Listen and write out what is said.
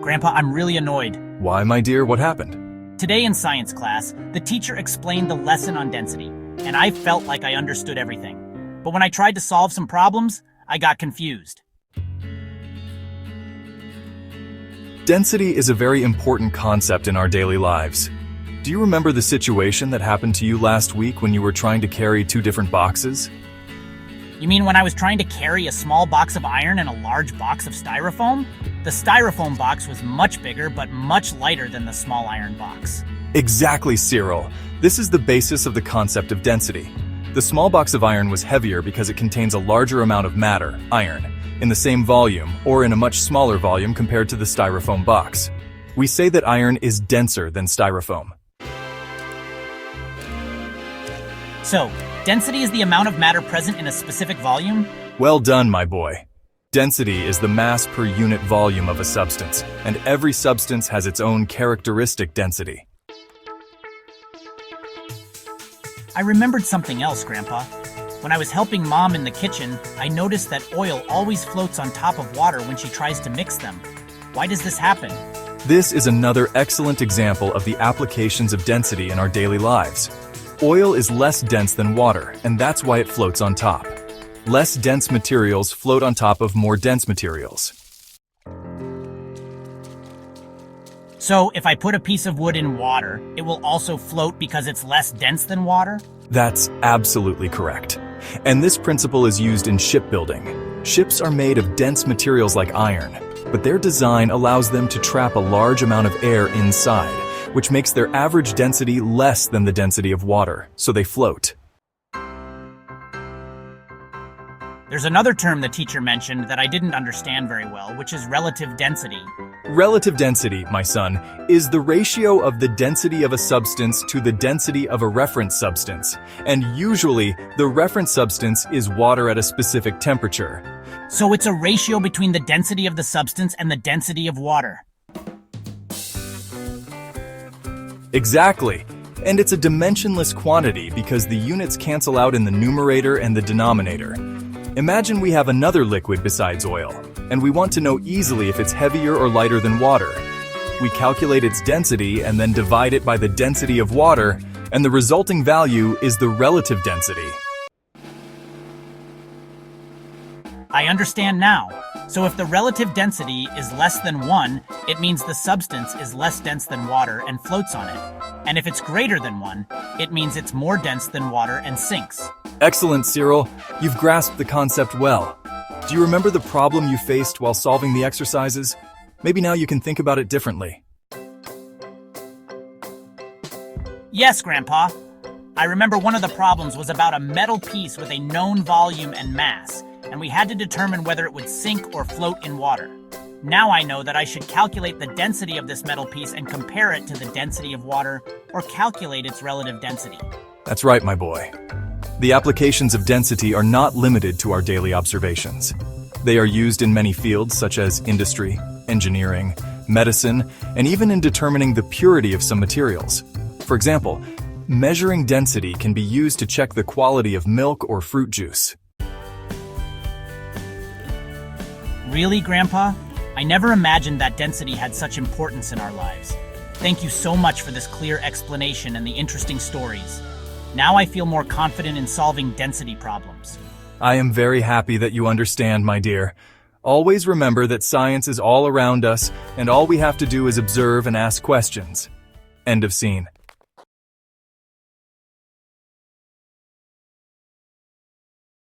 Grandpa, I'm really annoyed. Why, my dear, what happened? Today in science class, the teacher explained the lesson on density, and I felt like I understood everything. But when I tried to solve some problems, I got confused. Density is a very important concept in our daily lives. Do you remember the situation that happened to you last week when you were trying to carry two different boxes? You mean when I was trying to carry a small box of iron and a large box of styrofoam? The styrofoam box was much bigger but much lighter than the small iron box. Exactly, Cyril. This is the basis of the concept of density. The small box of iron was heavier because it contains a larger amount of matter, iron, in the same volume or in a much smaller volume compared to the styrofoam box. We say that iron is denser than styrofoam. So, density is the amount of matter present in a specific volume? Well done, my boy. Density is the mass per unit volume of a substance, and every substance has its own characteristic density. I remembered something else, Grandpa. When I was helping Mom in the kitchen, I noticed that oil always floats on top of water when she tries to mix them. Why does this happen? This is another excellent example of the applications of density in our daily lives. Oil is less dense than water, and that's why it floats on top. Less dense materials float on top of more dense materials. So, if I put a piece of wood in water, it will also float because it's less dense than water? That's absolutely correct. And this principle is used in shipbuilding. Ships are made of dense materials like iron, but their design allows them to trap a large amount of air inside, which makes their average density less than the density of water, so they float. There's another term the teacher mentioned that I didn't understand very well, which is relative density. Relative density, my son, is the ratio of the density of a substance to the density of a reference substance. And usually, the reference substance is water at a specific temperature. So it's a ratio between the density of the substance and the density of water. Exactly. And it's a dimensionless quantity because the units cancel out in the numerator and the denominator. Imagine we have another liquid besides oil, and we want to know easily if it's heavier or lighter than water. We calculate its density and then divide it by the density of water, and the resulting value is the relative density. I understand now. So if the relative density is less than 1, it means the substance is less dense than water and floats on it. And if it's greater than 1, it means it's more dense than water and sinks. Excellent, Cyril. You've grasped the concept well. Do you remember the problem you faced while solving the exercises? Maybe now you can think about it differently. Yes, Grandpa. I remember one of the problems was about a metal piece with a known volume and mass, and we had to determine whether it would sink or float in water. Now I know that I should calculate the density of this metal piece and compare it to the density of water, or calculate its relative density. That's right, my boy. The applications of density are not limited to our daily observations. They are used in many fields such as industry, engineering, medicine, and even in determining the purity of some materials. For example, measuring density can be used to check the quality of milk or fruit juice. Really, Grandpa? I never imagined that density had such importance in our lives. Thank you so much for this clear explanation and the interesting stories. Now I feel more confident in solving density problems. I am very happy that you understand, my dear. Always remember that science is all around us, and all we have to do is observe and ask questions. End of scene.